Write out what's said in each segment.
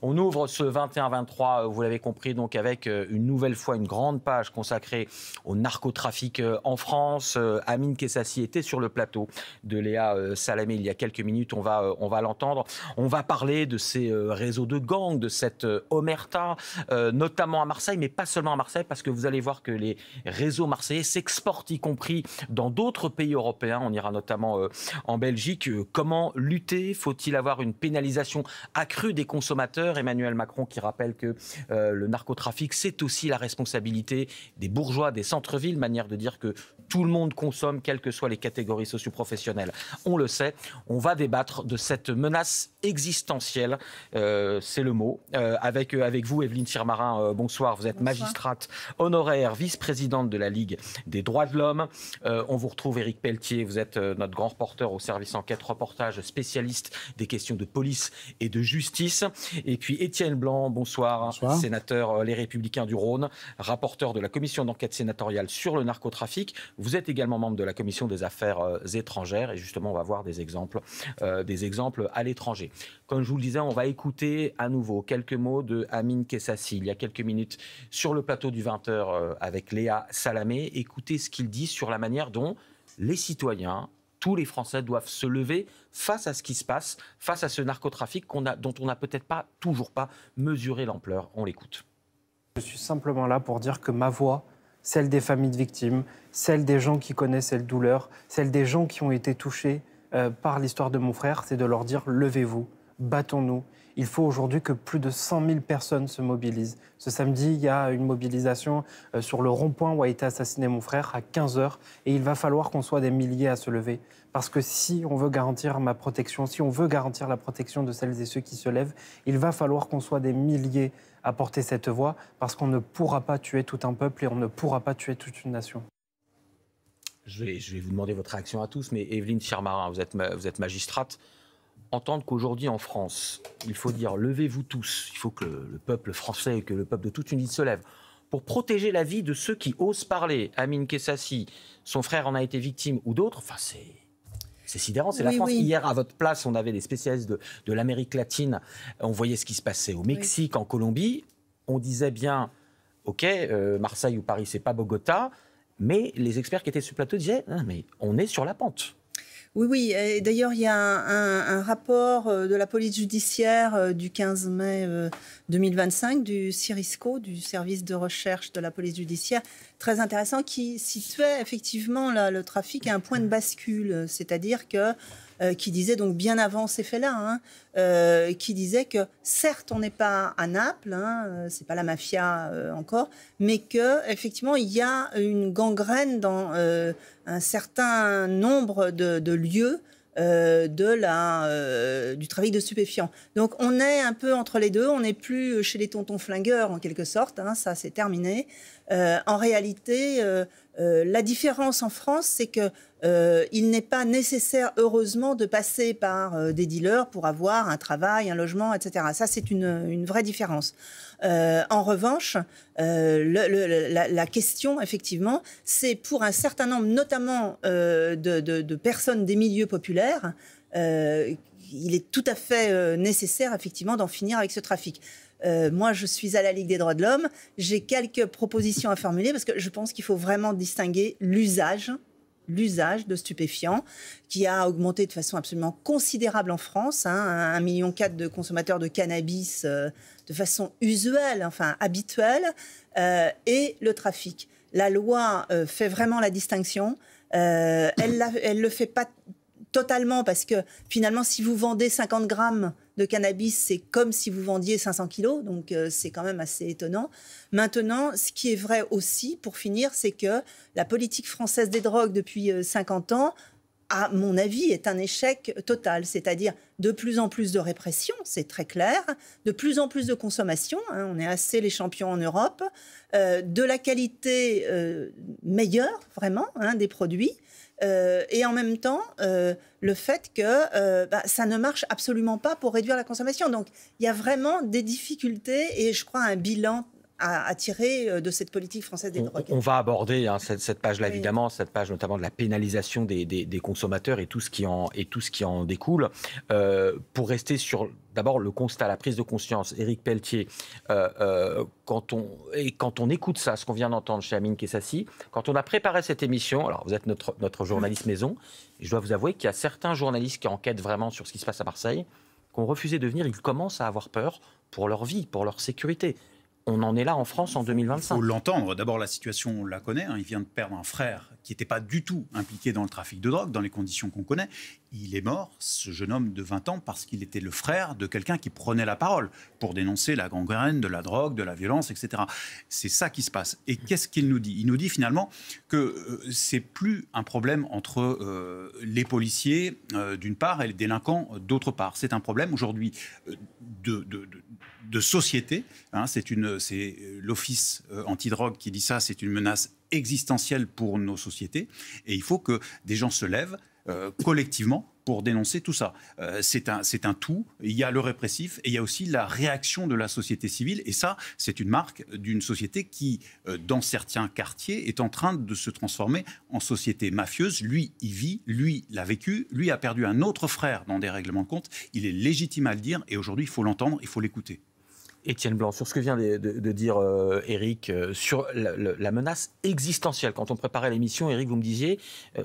On ouvre ce 21-23, vous l'avez compris, donc avec une nouvelle fois une grande page consacrée au narcotrafic en France. Amine Kessassi était sur le plateau de Léa Salamé il y a quelques minutes, on va l'entendre. On va parler de ces réseaux de gangs, de cette omerta, notamment à Marseille, mais pas seulement à Marseille, parce que vous allez voir que les réseaux marseillais s'exportent, y compris dans d'autres pays européens. On ira notamment en Belgique. Comment lutter? Faut-il avoir une pénalisation accrue des consommateurs? Emmanuel Macron qui rappelle que le narcotrafic, c'est aussi la responsabilité des bourgeois des centres-villes, manière de dire que tout le monde consomme, quelles que soient les catégories socio-professionnelles. On le sait, on va débattre de cette menace existentielle, c'est le mot. Avec vous, Evelyne Tirmarin, bonsoir. Vous êtes magistrate honoraire, vice-présidente de la Ligue des droits de l'homme. On vous retrouve, Éric Pelletier, vous êtes notre grand reporter au service enquête reportage, spécialiste des questions de police et de justice. Et puis Étienne Blanc, bonsoir. Sénateur Les Républicains du Rhône, rapporteur de la commission d'enquête sénatoriale sur le narcotrafic. Vous êtes également membre de la commission des affaires étrangères et justement on va voir des exemples à l'étranger. Comme je vous le disais, on va écouter à nouveau quelques mots de Amine Kessassi il y a quelques minutes sur le plateau du 20h avec Léa Salamé. Écoutez ce qu'il dit sur la manière dont les citoyens, tous les Français doivent se lever face à ce qui se passe, face à ce narcotrafic dont on n'a peut-être toujours pas mesuré l'ampleur. On l'écoute. Je suis simplement là pour dire que ma voix, celle des familles de victimes, celle des gens qui connaissent cette douleur, celle des gens qui ont été touchés par l'histoire de mon frère, c'est de leur dire « levez-vous, battons-nous ». Il faut aujourd'hui que plus de 100 000 personnes se mobilisent. Ce samedi, il y a une mobilisation sur le rond-point où a été assassiné mon frère à 15h. Et il va falloir qu'on soit des milliers à se lever. Parce que si on veut garantir ma protection, si on veut garantir la protection de celles et ceux qui se lèvent, il va falloir qu'on soit des milliers à porter cette voix. Parce qu'on ne pourra pas tuer tout un peuple et on ne pourra pas tuer toute une nation. Je vais vous demander votre réaction à tous, mais Evelyne Tirmarin, vous êtes magistrate. Entendre qu'aujourd'hui en France, il faut dire levez-vous tous, il faut que le peuple français, que le peuple de toute une ville se lève pour protéger la vie de ceux qui osent parler. Amine Kessassi, son frère en a été victime ou d'autres, enfin c'est sidérant, c'est la France. Oui. Hier, à votre place, on avait des spécialistes de l'Amérique latine, on voyait ce qui se passait au Mexique, en Colombie, on disait bien, ok, Marseille ou Paris, c'est pas Bogota, mais les experts qui étaient sur le plateau disaient, ah, mais on est sur la pente. Oui. Et d'ailleurs, il y a un rapport de la police judiciaire du 15 mai 2025, du CIRISCO, du service de recherche de la police judiciaire, très intéressant, qui situait effectivement le trafic à un point de bascule. C'est-à-dire que qui disait donc bien avant ces faits-là, qui disait que certes on n'est pas à Naples, c'est pas la mafia encore, mais que effectivement il y a une gangrène dans un certain nombre de lieux du trafic de stupéfiants. Donc on est un peu entre les deux, on n'est plus chez les tontons flingueurs en quelque sorte, ça c'est terminé. En réalité, la différence en France, c'est que il n'est pas nécessaire, heureusement, de passer par des dealers pour avoir un travail, un logement, etc. Ça, c'est une vraie différence. En revanche, la question, effectivement, c'est pour un certain nombre, notamment de personnes des milieux populaires, il est tout à fait nécessaire, effectivement, d'en finir avec ce trafic. Moi, je suis à la Ligue des droits de l'homme. J'ai quelques propositions à formuler parce que je pense qu'il faut vraiment distinguer l'usage de stupéfiants qui a augmenté de façon absolument considérable en France. 1,4 million de consommateurs de cannabis de façon usuelle, enfin habituelle, et le trafic. La loi fait vraiment la distinction. Elle le fait pas totalement parce que finalement, si vous vendez 50 grammes de cannabis, c'est comme si vous vendiez 500 kilos, donc c'est quand même assez étonnant. Maintenant, ce qui est vrai aussi, pour finir, c'est que la politique française des drogues depuis 50 ans, à mon avis, est un échec total. C'est-à-dire de plus en plus de répression, c'est très clair, de plus en plus de consommation, on est assez les champions en Europe, de la qualité meilleure, vraiment, des produits, et en même temps, le fait que ça ne marche absolument pas pour réduire la consommation. Donc, il y a vraiment des difficultés et je crois un bilan à tirer de cette politique française des drogues. On va aborder cette page-là, évidemment, cette page notamment de la pénalisation des consommateurs et tout ce qui en découle. Pour rester sur d'abord le constat, la prise de conscience, Éric Pelletier, quand on écoute ça, ce qu'on vient d'entendre chez Amine Kessassi, quand on a préparé cette émission, alors vous êtes notre journaliste maison, et je dois vous avouer qu'il y a certains journalistes qui enquêtent vraiment sur ce qui se passe à Marseille, qui ont refusé de venir, ils commencent à avoir peur pour leur vie, pour leur sécurité. On en est là en France en 2025. Il faut l'entendre. D'abord, la situation, on la connaît. Il vient de perdre un frère qui n'était pas du tout impliqué dans le trafic de drogue, dans les conditions qu'on connaît. Il est mort, ce jeune homme de 20 ans, parce qu'il était le frère de quelqu'un qui prenait la parole pour dénoncer la gangrène de la drogue, de la violence, etc. C'est ça qui se passe. Et qu'est-ce qu'il nous dit ? Il nous dit finalement que c'est plus un problème entre les policiers d'une part et les délinquants d'autre part. C'est un problème aujourd'hui de société. C'est l'Office antidrogue qui dit ça. C'est une menace existentielle pour nos sociétés. Et il faut que des gens se lèvent collectivement pour dénoncer tout ça. C'est un tout. Il y a le répressif et il y a aussi la réaction de la société civile. Et ça, c'est une marque d'une société qui, dans certains quartiers, est en train de se transformer en société mafieuse. Lui, il vit, lui, l'a vécu, lui a perdu un autre frère dans des règlements de compte. Il est légitime à le dire et aujourd'hui, il faut l'entendre, il faut l'écouter. Étienne Blanc, sur ce que vient de dire Éric, sur la menace existentielle. Quand on préparait l'émission, Éric, vous me disiez,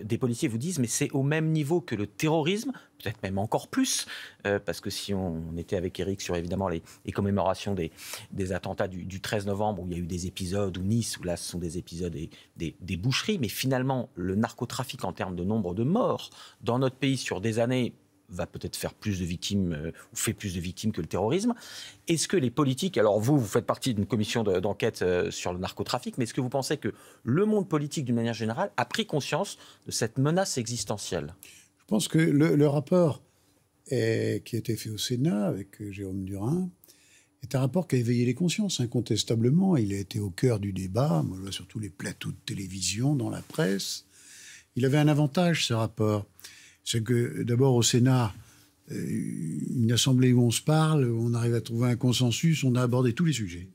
des policiers vous disent, mais c'est au même niveau que le terrorisme, peut-être même encore plus, parce que si on était avec Éric sur évidemment les commémorations des attentats du 13 novembre, où il y a eu des épisodes, ou Nice, où là ce sont des épisodes des boucheries, mais finalement le narcotrafic en termes de nombre de morts dans notre pays sur des années va peut-être faire plus de victimes, ou fait plus de victimes que le terrorisme. Est-ce que les politiques, alors vous faites partie d'une commission d'enquête sur le narcotrafic, mais est-ce que vous pensez que le monde politique, d'une manière générale, a pris conscience de cette menace existentielle ? Je pense que le rapport qui a été fait au Sénat avec Jérôme Durin est un rapport qui a éveillé les consciences, incontestablement. Il a été au cœur du débat, moi je vois sur tous les plateaux de télévision, dans la presse. Il avait un avantage, ce rapport. C'est que d'abord au Sénat, une assemblée où on se parle, on arrive à trouver un consensus, on a abordé tous les sujets.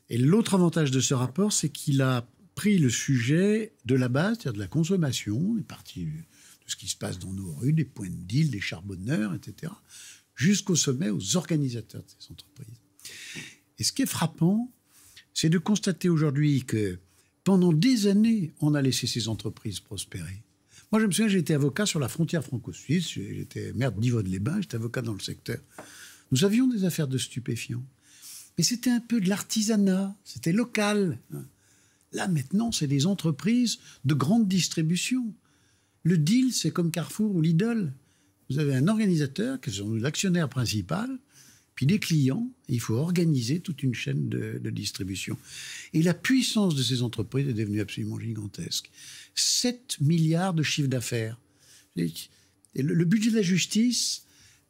Et l'autre avantage de ce rapport, c'est qu'il a pris le sujet de la base, c'est-à-dire de la consommation, les parties de ce qui se passe dans nos rues, des points de deal, des charbonneurs, etc., jusqu'au sommet, aux organisateurs de ces entreprises. Et ce qui est frappant, c'est de constater aujourd'hui que pendant des années, on a laissé ces entreprises prospérer. Moi, je me souviens, j'étais avocat sur la frontière franco-suisse, j'étais maire de Nivonne-les-Bains, j'étais avocat dans le secteur. Nous avions des affaires de stupéfiants, mais c'était un peu de l'artisanat, c'était local. Là, maintenant, c'est des entreprises de grande distribution. Le deal, c'est comme Carrefour ou Lidl. Vous avez un organisateur, qui est l'actionnaire principal, puis des clients, et il faut organiser toute une chaîne de distribution. Et la puissance de ces entreprises est devenue absolument gigantesque. 7 milliards de chiffre d'affaires. Le budget de la justice,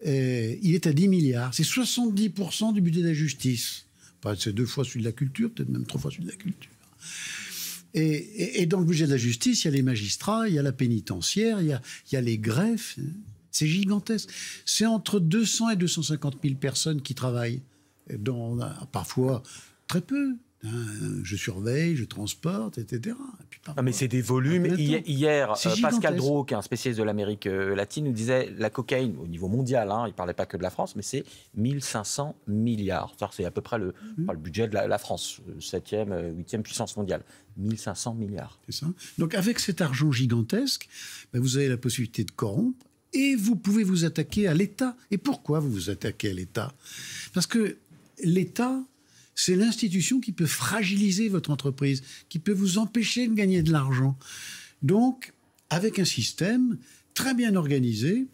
il est à 10 milliards. C'est 70% du budget de la justice. C'est 2 fois celui de la culture, peut-être même 3 fois celui de la culture. Et dans le budget de la justice, il y a les magistrats, il y a la pénitentiaire, il y a les greffes. C'est gigantesque. C'est entre 200 et 250 000 personnes qui travaillent. Parfois, très peu. Je surveille, je transporte, etc. Et puis mais c'est des volumes. Hier, Pascal Drot, qui est un spécialiste de l'Amérique latine, nous disait la cocaïne, au niveau mondial, il ne parlait pas que de la France, mais c'est 1500 milliards. C'est à peu près le budget de la France, 7e, 8e puissance mondiale. 1500 milliards. C'est ça. Donc avec cet argent gigantesque, vous avez la possibilité de corrompre et vous pouvez vous attaquer à l'État. Et pourquoi vous vous attaquez à l'État ? Parce que l'État, c'est l'institution qui peut fragiliser votre entreprise, qui peut vous empêcher de gagner de l'argent. Donc, avec un système très bien organisé,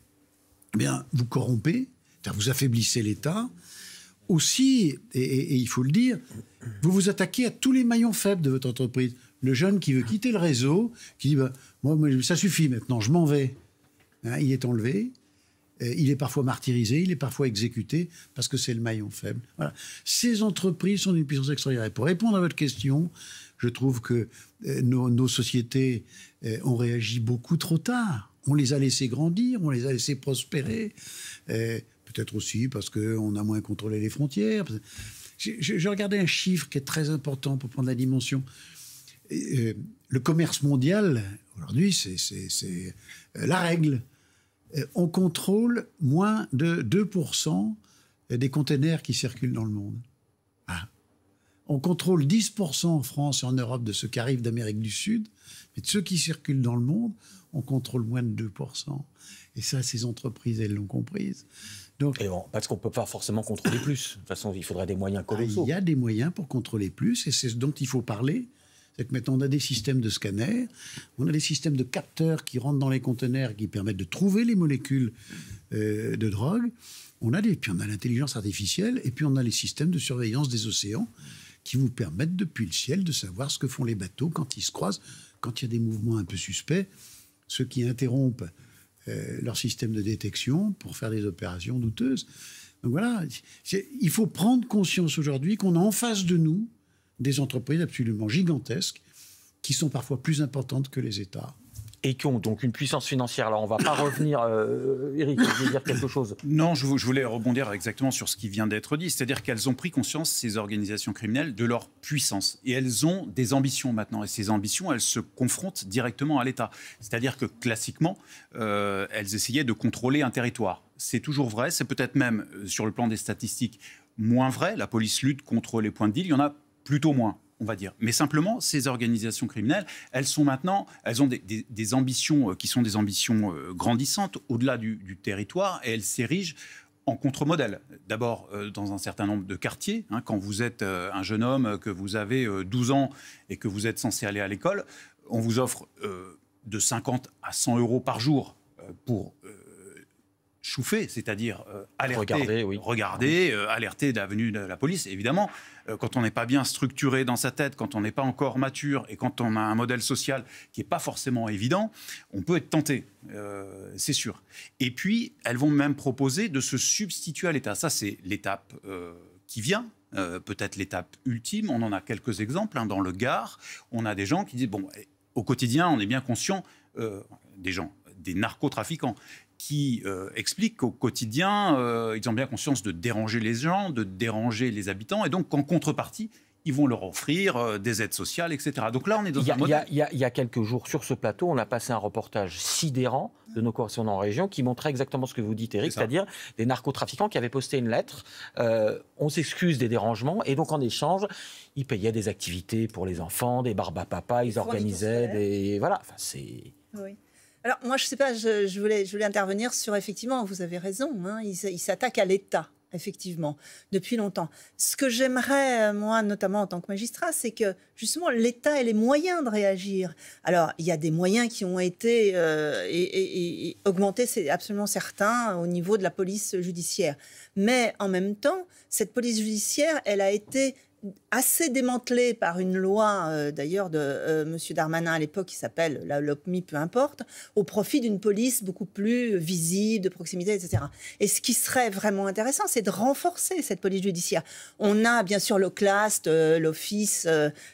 vous corrompez, vous affaiblissez l'État. Aussi, et il faut le dire, vous vous attaquez à tous les maillons faibles de votre entreprise. Le jeune qui veut quitter le réseau, qui dit moi, ça suffit maintenant, je m'en vais. Il est enlevé. Il est parfois martyrisé, il est parfois exécuté parce que c'est le maillon faible. Voilà. Ces entreprises sont d'une puissance extraordinaire. Et pour répondre à votre question, je trouve que nos sociétés ont réagi beaucoup trop tard. On les a laissés grandir, on les a laissés prospérer. Peut-être aussi parce qu'on a moins contrôlé les frontières. Je regardais un chiffre qui est très important pour prendre la dimension. Le commerce mondial, aujourd'hui, c'est la règle. On contrôle moins de 2% des containers qui circulent dans le monde. Ah. On contrôle 10% en France et en Europe de ceux qui arrivent d'Amérique du Sud, mais de ceux qui circulent dans le monde, on contrôle moins de 2%. Et ça, ces entreprises, elles l'ont comprise. Donc, parce qu'on ne peut pas forcément contrôler plus. De toute façon, il faudrait des moyens colossaux. Il y a des moyens pour contrôler plus, et c'est ce dont il faut parler. C'est que maintenant, on a des systèmes de scanners, on a des systèmes de capteurs qui rentrent dans les conteneurs, qui permettent de trouver les molécules de drogue. Puis on a l'intelligence artificielle, et puis on a les systèmes de surveillance des océans qui vous permettent, depuis le ciel, de savoir ce que font les bateaux quand ils se croisent, quand il y a des mouvements un peu suspects, ceux qui interrompent leur système de détection pour faire des opérations douteuses. Donc voilà, il faut prendre conscience aujourd'hui qu'on a en face de nous des entreprises absolument gigantesques qui sont parfois plus importantes que les États. Et qui ont donc une puissance financière. Alors, on ne va pas revenir... Éric, vous voulez dire quelque chose? Non, je voulais rebondir exactement sur ce qui vient d'être dit. C'est-à-dire qu'elles ont pris conscience, ces organisations criminelles, de leur puissance. Et elles ont des ambitions maintenant. Et ces ambitions, elles se confrontent directement à l'État. C'est-à-dire que, classiquement, elles essayaient de contrôler un territoire. C'est toujours vrai. C'est peut-être même, sur le plan des statistiques, moins vrai. La police lutte contre les points de deal. Il y en a plutôt moins, on va dire. Mais simplement, ces organisations criminelles, elles ont des ambitions qui sont des ambitions grandissantes au-delà du territoire, et elles s'érigent en contre-modèle. D'abord, dans un certain nombre de quartiers. Quand vous êtes un jeune homme, que vous avez 12 ans et que vous êtes censé aller à l'école, on vous offre de 50 à 100 euros par jour pour chauffer, c'est-à-dire regarder, alerter de la venue de la police. Évidemment, quand on n'est pas bien structuré dans sa tête, quand on n'est pas encore mature et quand on a un modèle social qui n'est pas forcément évident, on peut être tenté, c'est sûr. Et puis, elles vont même proposer de se substituer à l'État. Ça, c'est l'étape qui vient. Peut-être l'étape ultime. On en a quelques exemples. Dans le Gard, on a des gens qui disent, bon, au quotidien, on est bien conscient, des narcotrafiquants, qui expliquent qu'au quotidien, ils ont bien conscience de déranger les gens, de déranger les habitants, et donc en contrepartie, ils vont leur offrir des aides sociales, etc. Donc là, on est dans un modèle... Il y a quelques jours, sur ce plateau, on a passé un reportage sidérant de nos correspondants en région qui montrait exactement ce que vous dites, Éric, c'est-à-dire des narcotrafiquants qui avaient posté une lettre. On s'excuse des dérangements, et donc en échange, ils payaient des activités pour les enfants, des barbes à papa, ils organisaient des... Voilà, enfin, c'est... Oui. Alors, moi, je ne sais pas, je voulais intervenir sur, effectivement, vous avez raison, il s'attaque à l'État, effectivement, depuis longtemps. Ce que j'aimerais, moi, notamment en tant que magistrat, c'est que, justement, l'État ait les moyens de réagir. Alors, il y a des moyens qui ont été augmentés, c'est absolument certain, au niveau de la police judiciaire. Mais, en même temps, cette police judiciaire, elle a été assez démantelé par une loi, d'ailleurs, de M. Darmanin à l'époque, qui s'appelle la LOPMI, peu importe, au profit d'une police beaucoup plus visible, de proximité, etc. Et ce qui serait vraiment intéressant, c'est de renforcer cette police judiciaire. On a bien sûr l'OCLAST, l'office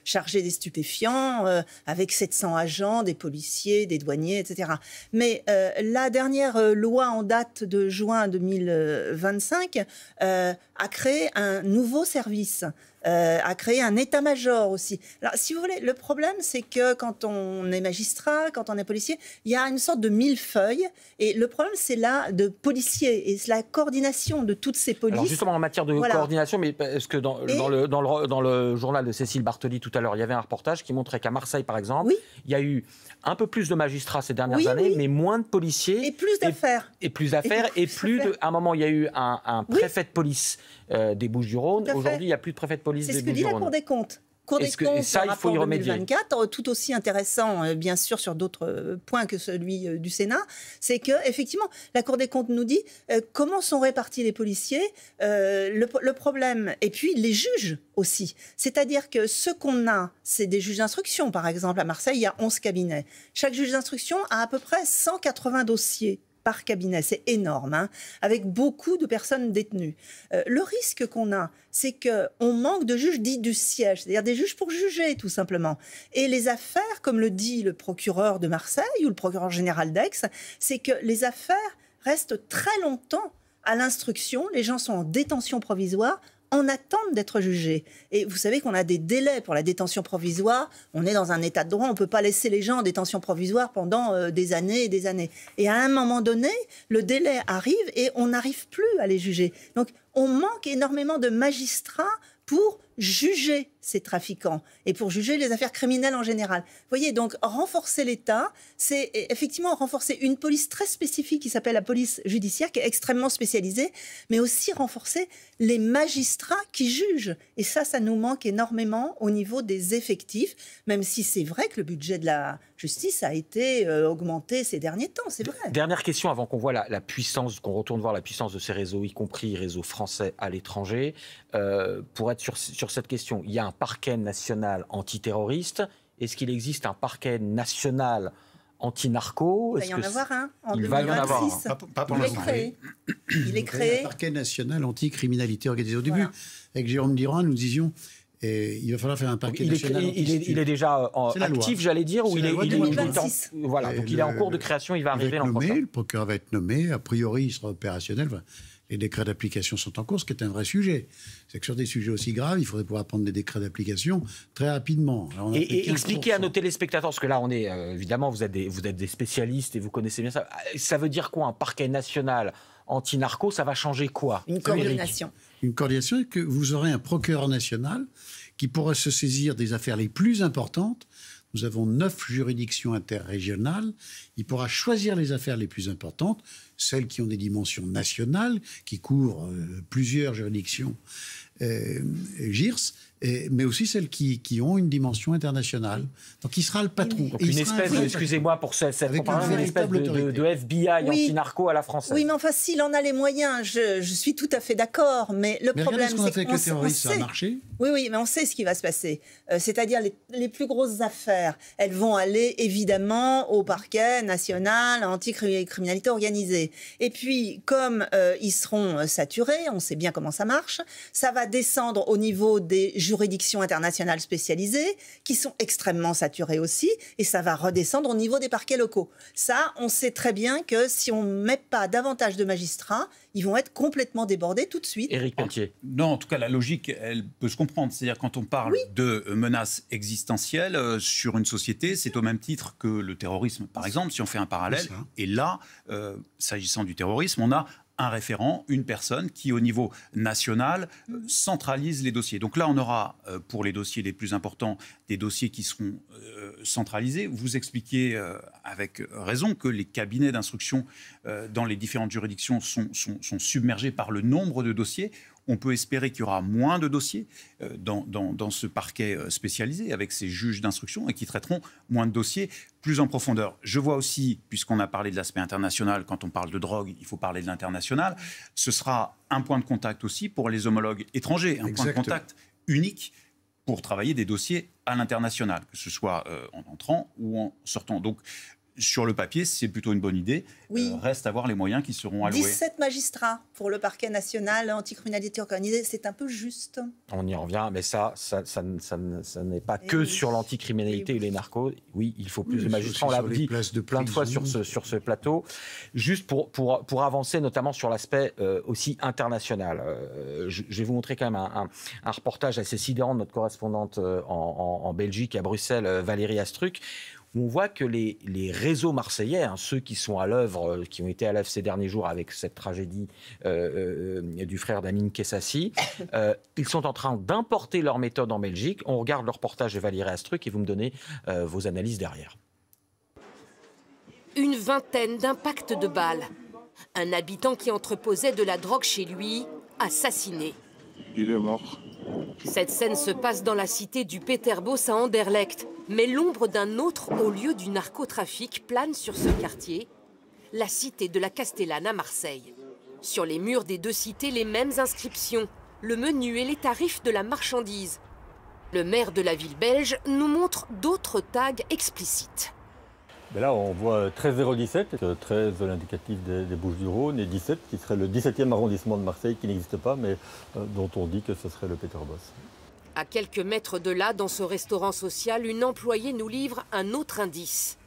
chargé des stupéfiants, avec 700 agents, des policiers, des douaniers, etc. Mais la dernière loi en date de juin 2025 a créé un nouveau service, a créé un état-major aussi. Alors, si vous voulez, le problème, c'est que quand on est magistrat, quand on est policier, il y a une sorte de millefeuille. Et le problème, c'est là de policiers et la coordination de toutes ces polices. Alors justement, en matière de coordination, mais est-ce que dans le journal de Cécile Bartoli tout à l'heure, il y avait un reportage qui montrait qu'à Marseille, par exemple, il y a eu un peu plus de magistrats ces dernières années, mais moins de policiers. Et plus d'affaires. Et plus d'affaires. Et plus de... À un moment, il y a eu un préfet de police des Bouches-du-Rhône. Aujourd'hui, il n'y a plus de préfet de police des Bouches-du-Rhône. C'est ce que dit la Cour des comptes. Cour des comptes, ça, il faut y remédier. 2024, tout aussi intéressant, bien sûr, sur d'autres points que celui du Sénat, c'est que effectivement, la Cour des comptes nous dit comment sont répartis les policiers, le problème, et puis les juges aussi. C'est-à-dire que ce qu'on a, c'est des juges d'instruction. Par exemple, à Marseille, il y a 11 cabinets. Chaque juge d'instruction a à peu près 180 dossiers par cabinet, c'est énorme, avec beaucoup de personnes détenues. Le risque qu'on a, c'est qu'on manque de juges dits du siège, c'est-à-dire des juges pour juger, tout simplement. Et les affaires, comme le dit le procureur de Marseille ou le procureur général d'Aix, c'est que les affaires restent très longtemps à l'instruction, les gens sont en détention provisoire, en attente d'être jugés. Et vous savez qu'on a des délais pour la détention provisoire. On est dans un état de droit, on ne peut pas laisser les gens en détention provisoire pendant des années et des années. Et à un moment donné, le délai arrive et on n'arrive plus à les juger. Donc on manque énormément de magistrats pour juger ces trafiquants et pour juger les affaires criminelles en général. Vous voyez, donc renforcer l'État, c'est effectivement renforcer une police très spécifique qui s'appelle la police judiciaire, qui est extrêmement spécialisée, mais aussi renforcer les magistrats qui jugent. Et ça nous manque énormément au niveau des effectifs, même si c'est vrai que le budget de la justice a été augmenté ces derniers temps, c'est vrai. Dernière question avant qu'on voit la puissance, qu'on retourne voir la puissance de ces réseaux, y compris réseaux français à l'étranger. Pour être sur cette question, il y a un parquet national antiterroriste. Est-ce qu'il existe un parquet national anti-narco? Il va y en avoir un en 2026. Il va y en avoir un. Pas pour l'instant. Il est créé. Le parquet national anti-criminalité organisée. Au début, avec Jérôme Durand, nous disions il va falloir faire un parquet national. Il est déjà actif, j'allais dire, ou il est en, voilà, donc il est en cours de création, il va arriver l'an prochain. Le procureur va être nommé, a priori il sera opérationnel. Les décrets d'application sont en cours, ce qui est un vrai sujet. C'est que sur des sujets aussi graves, il faudrait pouvoir prendre des décrets d'application très rapidement. Alors, et expliquer à nos téléspectateurs, parce que là, on est évidemment, vous êtes des spécialistes et vous connaissez bien ça. Ça veut dire quoi, un parquet national anti-narco? Ça va changer quoi? Une coordination. Une coordination, et que vous aurez un procureur national qui pourra se saisir des affaires les plus importantes. Nous avons 9 juridictions interrégionales. Il pourra choisir les affaires les plus importantes, celles qui ont des dimensions nationales, qui couvrent plusieurs juridictions GIRS, mais aussi celles qui ont une dimension internationale. Donc il sera le patron. Donc une espèce, excusez-moi pour cette comparaison, une espèce de FBI anti-narco à la française. Oui, mais enfin, s'il en a les moyens, je suis tout à fait d'accord. Mais le problème, c'est que le terrorisme, ça a marché. Oui, mais on sait ce qui va se passer. C'est-à-dire les plus grosses affaires, elles vont aller évidemment au parquet national anti-criminalité organisée. Et puis, comme ils seront saturés, on sait bien comment ça marche, ça va descendre au niveau des juridictions internationales spécialisées, qui sont extrêmement saturées aussi, et ça va redescendre au niveau des parquets locaux. Ça, on sait très bien que si on ne met pas davantage de magistrats, ils vont être complètement débordés tout de suite. Éric Pelletier. Non, en tout cas, la logique, elle peut se comprendre. C'est-à-dire, quand on parle de menaces existentielles sur une société, c'est au même titre que le terrorisme, par exemple, si on fait un parallèle. Et là, s'agissant du terrorisme, on a un référent, une personne qui, au niveau national, centralise les dossiers. Donc là, on aura, pour les dossiers les plus importants, des dossiers qui seront centralisés. Vous expliquiez avec raison que les cabinets d'instruction dans les différentes juridictions sont submergés par le nombre de dossiers. On peut espérer qu'il y aura moins de dossiers dans ce parquet spécialisé avec ces juges d'instruction et qui traiteront moins de dossiers plus en profondeur. Je vois aussi, puisqu'on a parlé de l'aspect international, quand on parle de drogue, il faut parler de l'international. Ce sera un point de contact aussi pour les homologues étrangers, un point de contact unique pour travailler des dossiers à l'international, que ce soit en entrant ou en sortant. Donc, sur le papier, c'est plutôt une bonne idée. Oui. Reste à voir les moyens qui seront alloués. 17 magistrats pour le parquet national anticriminalité organisée, c'est un peu juste. On y revient, mais ça n'est pas que sur l'anticriminalité et les narcos. Oui, il faut plus de magistrats. On l'a dit plein de fois sur ce plateau. Juste pour avancer, notamment sur l'aspect aussi international. Je vais vous montrer quand même un reportage assez sidérant de notre correspondante en Belgique, à Bruxelles, Valérie Astruc, où on voit que les réseaux marseillais, ceux qui sont à l'œuvre, qui ont été à l'œuvre ces derniers jours avec cette tragédie du frère d'Amine Kessassi, ils sont en train d'importer leur méthode en Belgique. On regarde le reportage de Valérie Astruc et vous me donnez vos analyses derrière. Une vingtaine d'impacts de balles. Un habitant qui entreposait de la drogue chez lui, assassiné. Il est mort. Cette scène se passe dans la cité du Peterbos à Anderlecht. Mais l'ombre d'un autre haut lieu du narcotrafic plane sur ce quartier, la cité de la Castellane à Marseille. Sur les murs des deux cités, les mêmes inscriptions, le menu et les tarifs de la marchandise. Le maire de la ville belge nous montre d'autres tags explicites. Mais là, on voit 13017, 13 l'indicatif des Bouches-du-Rhône, et 17 qui serait le 17e arrondissement de Marseille, qui n'existe pas, mais dont on dit que ce serait le Peterbos. À quelques mètres de là, dans ce restaurant social, une employée nous livre un autre indice.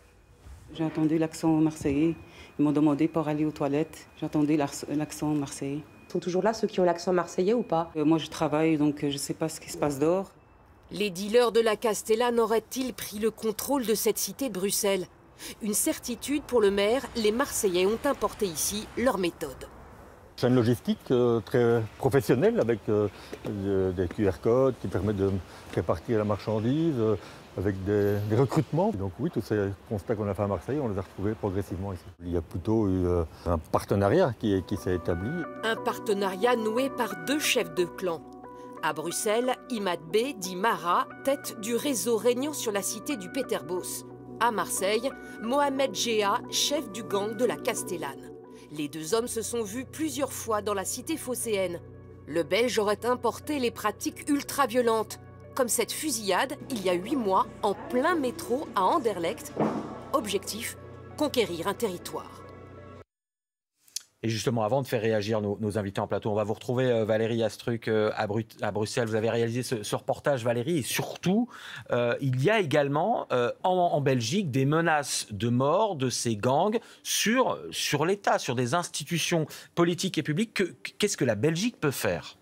J'ai entendu l'accent marseillais. Ils m'ont demandé pour aller aux toilettes. J'entendais l'accent marseillais. sont toujours là, ceux qui ont l'accent marseillais ou pas? Moi je travaille, donc je ne sais pas ce qui se passe dehors. Les dealers de la Castellane auraient-ils pris le contrôle de cette cité de Bruxelles? Une certitude pour le maire, les Marseillais ont importé ici leur méthode. Chaîne logistique très professionnelle avec des QR codes qui permettent de répartir la marchandise, avec des recrutements. Donc oui, tous ces constats qu'on a fait à Marseille, on les a retrouvés progressivement ici. Il y a plutôt eu un partenariat qui s'est établi. Un partenariat noué par 2 chefs de clan. À Bruxelles, Imad Bey, dit Mara, tête du réseau régnant sur la cité du Peterbos. À Marseille, Mohamed Géa, chef du gang de la Castellane. Les 2 hommes se sont vus plusieurs fois dans la cité phocéenne. Le Belge aurait importé les pratiques ultra-violentes, comme cette fusillade il y a 8 mois en plein métro à Anderlecht. Objectif, conquérir un territoire. Et justement, avant de faire réagir nos invités en plateau, on va vous retrouver Valérie Astruc à Bruxelles. Vous avez réalisé ce reportage, Valérie, et surtout, il y a également en Belgique des menaces de mort de ces gangs sur l'État, sur des institutions politiques et publiques. Qu'est-ce que la Belgique peut faire ?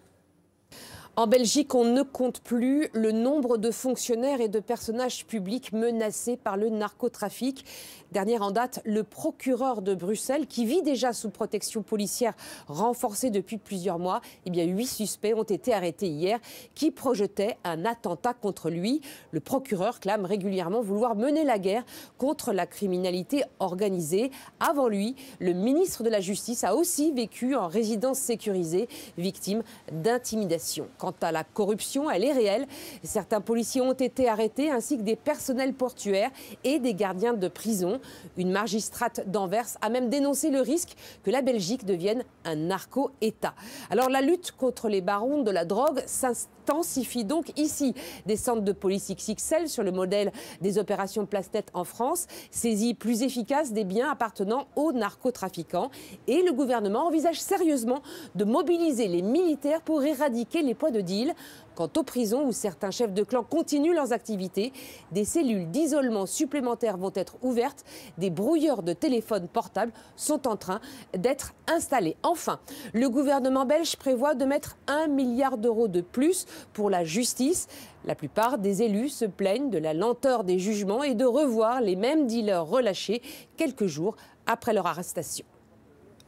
En Belgique, on ne compte plus le nombre de fonctionnaires et de personnages publics menacés par le narcotrafic. Dernier en date, le procureur de Bruxelles, qui vit déjà sous protection policière renforcée depuis plusieurs mois. Eh bien, 8 suspects ont été arrêtés hier qui projetaient un attentat contre lui. Le procureur clame régulièrement vouloir mener la guerre contre la criminalité organisée. Avant lui, le ministre de la Justice a aussi vécu en résidence sécurisée, victime d'intimidation. Quant à la corruption, elle est réelle. Certains policiers ont été arrêtés, ainsi que des personnels portuaires et des gardiens de prison. Une magistrate d'Anvers a même dénoncé le risque que la Belgique devienne un narco-État. Alors la lutte contre les barons de la drogue s'intensifie donc ici. Des centres de police XXL sur le modèle des opérations Place-Tête en France, saisie plus efficace des biens appartenant aux narcotrafiquants. Et le gouvernement envisage sérieusement de mobiliser les militaires pour éradiquer les poids de deal. Quant aux prisons où certains chefs de clan continuent leurs activités, des cellules d'isolement supplémentaires vont être ouvertes. Des brouilleurs de téléphones portables sont en train d'être installés. Enfin, le gouvernement belge prévoit de mettre 1 milliard d'euros de plus pour la justice. La plupart des élus se plaignent de la lenteur des jugements et de revoir les mêmes dealers relâchés quelques jours après leur arrestation.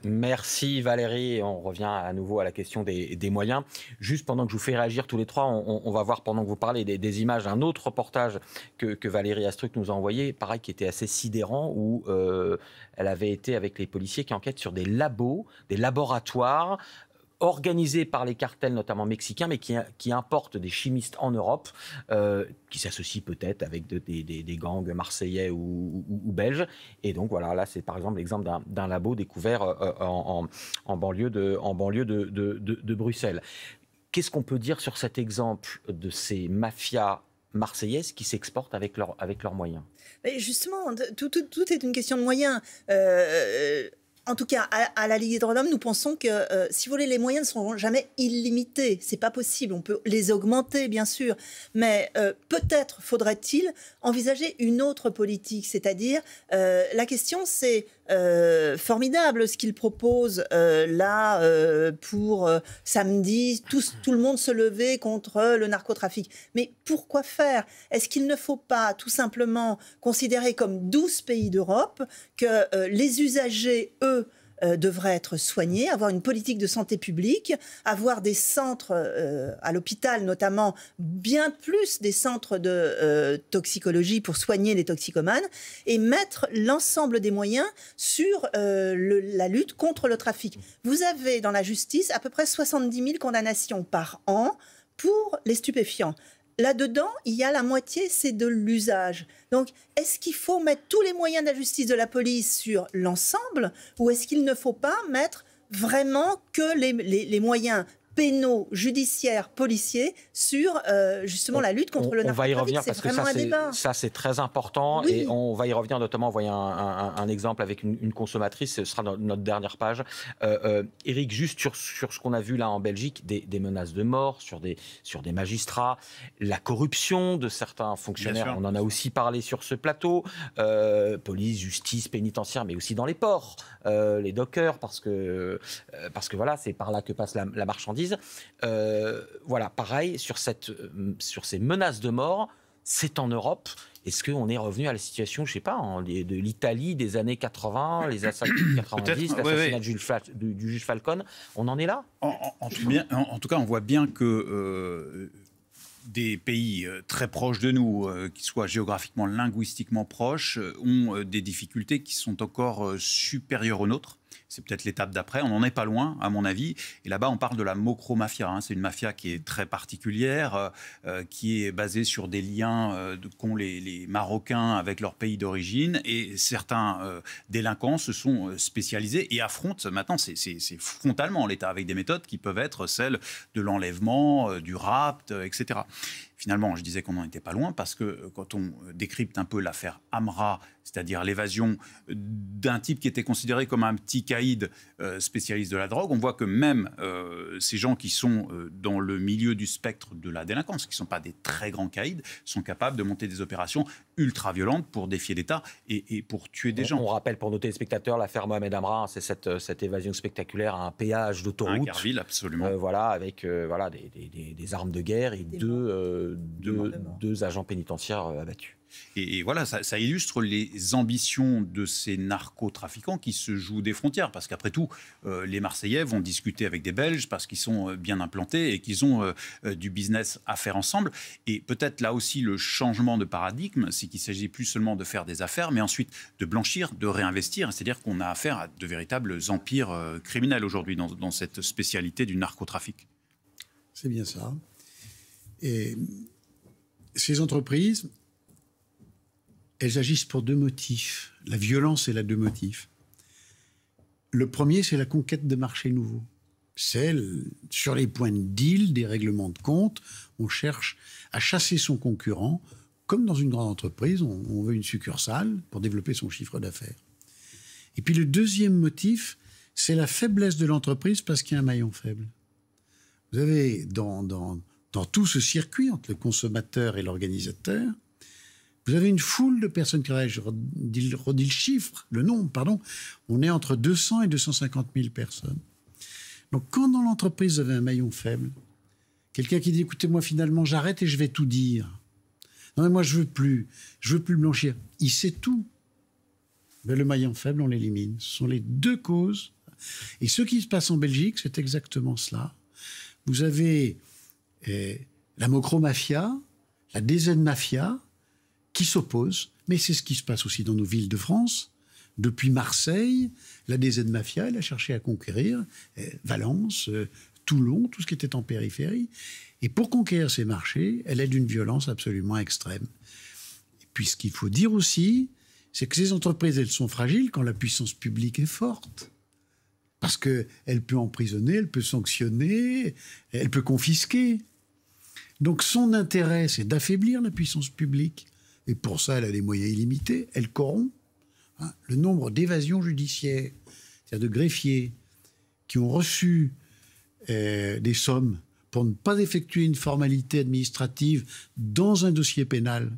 Merci Valérie. On revient à nouveau à la question des moyens. Juste pendant que je vous fais réagir tous les trois, on va voir pendant que vous parlez des images d'un autre reportage que Valérie Astruc nous a envoyé, pareil, qui était assez sidérant, où elle avait été avec les policiers qui enquêtent sur des laboratoires organisés par les cartels, notamment mexicains, mais qui importent des chimistes en Europe, qui s'associent peut-être avec des gangs marseillais ou belges. Et donc voilà, là c'est par exemple l'exemple d'un labo découvert en banlieue de Bruxelles. Qu'est-ce qu'on peut dire sur cet exemple de ces mafias marseillaises qui s'exportent avec leurs moyens ? Mais justement, tout est une question de moyens. En tout cas, à la Ligue des droits de l'homme, nous pensons que, si vous voulez, les moyens ne seront jamais illimités. C'est pas possible. On peut les augmenter, bien sûr. Mais peut-être faudrait-il envisager une autre politique. C'est-à-dire, la question, c'est formidable ce qu'il propose là pour samedi. Tout le monde se lever contre le narcotrafic. Mais pourquoi faire ? Est-ce qu'il ne faut pas tout simplement considérer comme 12 pays d'Europe que les usagers, eux, devraient être soignés, avoir une politique de santé publique, avoir des centres à l'hôpital notamment, bien plus des centres de toxicologie pour soigner les toxicomanes, et mettre l'ensemble des moyens sur la lutte contre le trafic. Vous avez dans la justice à peu près 70 000 condamnations par an pour les stupéfiants. Là-dedans, il y a la moitié, c'est de l'usage. Donc, est-ce qu'il faut mettre tous les moyens de la justice, de la police sur l'ensemble, ou est-ce qu'il ne faut pas mettre vraiment que les moyens pénaux, judiciaires, policiers sur justement la lutte contre le narcotrafic. On va y revenir parce que ça c'est très important oui. et on va y revenir notamment en voyant un exemple avec une consommatrice, ce sera notre dernière page. Éric, juste sur ce qu'on a vu là en Belgique, des menaces de mort sur des magistrats, la corruption de certains fonctionnaires, on en a aussi parlé sur ce plateau, police, justice, pénitentiaire, mais aussi dans les ports, les dockers, parce que voilà, c'est par là que passe la marchandise. Voilà, pareil, sur ces menaces de mort, c'est en Europe. Est-ce qu'on est revenu à la situation, je ne sais pas, de l'Italie des années 80, les assassinats 90, l'assassinat du juge Falcone? On en est là? En tout cas, on voit bien que des pays très proches de nous, qui soient géographiquement, linguistiquement proches, ont des difficultés qui sont encore supérieures aux nôtres. C'est peut-être l'étape d'après. On n'en est pas loin, à mon avis. Et là-bas, on parle de la mocro-mafia. C'est une mafia qui est très particulière, qui est basée sur des liens qu'ont les Marocains avec leur pays d'origine. Et certains délinquants se sont spécialisés et affrontent, maintenant, c'est frontalement l'État, avec des méthodes qui peuvent être celles de l'enlèvement, du rapt, etc. Finalement, je disais qu'on n'en était pas loin parce que quand on décrypte un peu l'affaire Amra, c'est-à-dire l'évasion d'un type qui était considéré comme un petit caïd spécialiste de la drogue, on voit que même ces gens qui sont dans le milieu du spectre de la délinquance, qui ne sont pas des très grands caïds, sont capables de monter des opérations ultra-violentes pour défier l'État et pour tuer des gens. On rappelle pour nos téléspectateurs l'affaire Mohamed Amra, c'est cette évasion spectaculaire à un péage d'autoroute. Un Carville, absolument. Voilà, avec des armes de guerre et deux agents pénitentiaires abattus. Et voilà, ça illustre les ambitions de ces narcotrafiquants qui se jouent des frontières. Parce qu'après tout, les Marseillais vont discuter avec des Belges parce qu'ils sont bien implantés et qu'ils ont du business à faire ensemble. Et peut-être là aussi, le changement de paradigme, c'est qu'il ne s'agit plus seulement de faire des affaires, mais ensuite de blanchir, de réinvestir. C'est-à-dire qu'on a affaire à de véritables empires criminels aujourd'hui dans cette spécialité du narcotrafic. C'est bien ça. Et ces entreprises, elles agissent pour deux motifs. La violence, elle a deux motifs. Le premier, c'est la conquête de marchés nouveaux. C'est sur les points de deal, des règlements de compte, on cherche à chasser son concurrent. Comme dans une grande entreprise, on veut une succursale pour développer son chiffre d'affaires. Et puis le deuxième motif, c'est la faiblesse de l'entreprise parce qu'il y a un maillon faible. Vous avez dans tout ce circuit entre le consommateur et l'organisateur, vous avez une foule de personnes qui travaillent, je redis le chiffre, le nombre, pardon, on est entre 200 et 250 000 personnes. Donc quand dans l'entreprise vous avez un maillon faible, quelqu'un qui dit écoutez, moi finalement j'arrête et je vais tout dire. Non mais moi je veux plus blanchir. Il sait tout. Mais le maillon faible, on l'élimine. Ce sont les deux causes. Et ce qui se passe en Belgique, c'est exactement cela. Vous avez la mocro-mafia, la DZ-mafia, qui s'opposent, mais c'est ce qui se passe aussi dans nos villes de France. Depuis Marseille, la DZ-mafia, elle a cherché à conquérir Valence, Toulon, tout ce qui était en périphérie. Et pour conquérir ces marchés, elle est d'une violence absolument extrême. Et puis ce qu'il faut dire aussi, c'est que ces entreprises, elles sont fragiles quand la puissance publique est forte. Parce qu'elle peut emprisonner, elle peut sanctionner, elle peut confisquer. Donc son intérêt, c'est d'affaiblir la puissance publique. Et pour ça, elle a des moyens illimités, elle corrompt. Le nombre d'évasions judiciaires, c'est-à-dire de greffiers qui ont reçu des sommes pour ne pas effectuer une formalité administrative dans un dossier pénal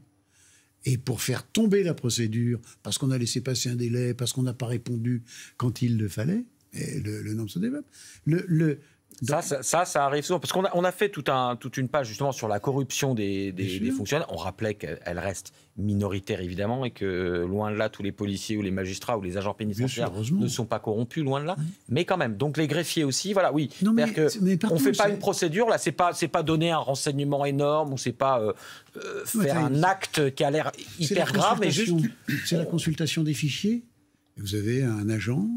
et pour faire tomber la procédure parce qu'on a laissé passer un délai, parce qu'on n'a pas répondu quand il le fallait, et le nombre se développe. Ça arrive souvent, parce qu'on a fait toute une page justement sur la corruption des fonctionnaires. On rappelait qu'elle reste minoritaire évidemment et que loin de là, tous les policiers ou les magistrats ou les agents pénitentiaires ne sont pas corrompus, loin de là. Mais quand même, donc les greffiers aussi, voilà, oui. On ne fait pas une procédure, là, c'est pas donner un renseignement énorme, ou c'est pas faire un acte qui a l'air hyper grave, mais juste... C'est la consultation des fichiers. Vous avez un agent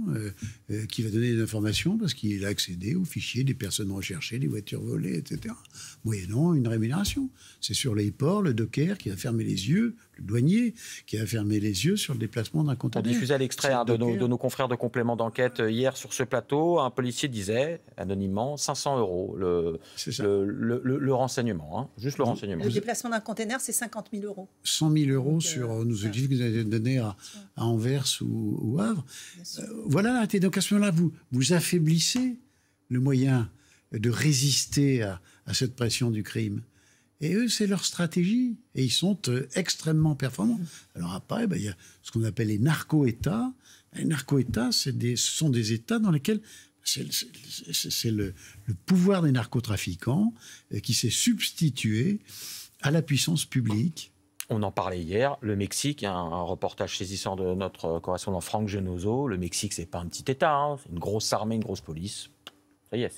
qui va donner des informations parce qu'il a accédé aux fichiers des personnes recherchées, des voitures volées, etc. Moyennant une rémunération. C'est sur les ports, le docker qui va fermer les yeux, douanier qui a fermé les yeux sur le déplacement d'un On conteneur. diffusait l'extrait de nos confrères de complément d'enquête hier sur ce plateau. Un policier disait, anonymement, 500 € le renseignement. Hein, juste le renseignement. Le déplacement d'un conteneur, c'est 50 000 €. 100 000 € sur nos objectifs que vous avez donnés à Anvers ou Havre. Voilà, donc à ce moment-là, vous affaiblissez le moyen de résister à cette pression du crime. Et eux, c'est leur stratégie. Et ils sont extrêmement performants. Alors après, il y a ce qu'on appelle les narco-États. Les narco-États, ce sont des États dans lesquels c'est le pouvoir des narcotrafiquants qui s'est substitué à la puissance publique. On en parlait hier, le Mexique, un reportage saisissant de notre correspondant Franck Genozo. Le Mexique, c'est pas un petit État, hein, c'est une grosse armée, une grosse police. Ça y est,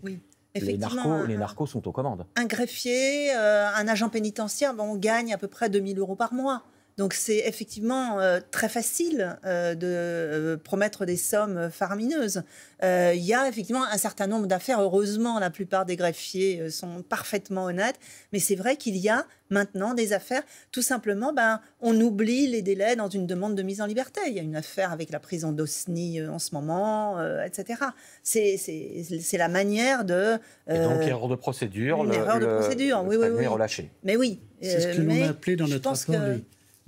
Oui. Les narcos sont aux commandes. Un greffier, un agent pénitentiaire, on gagne à peu près 2 000 € par mois. Donc c'est effectivement très facile de promettre des sommes faramineuses. Il y a effectivement un certain nombre d'affaires. Heureusement, la plupart des greffiers sont parfaitement honnêtes. Mais c'est vrai qu'il y a maintenant des affaires. Tout simplement, on oublie les délais dans une demande de mise en liberté. Il y a une affaire avec la prison d'Osny en ce moment, etc. C'est la manière de... Et donc, erreur de procédure. Une erreur de procédure, oui. Relâché. Mais oui. C'est ce que l'on a appelé dans notre rapport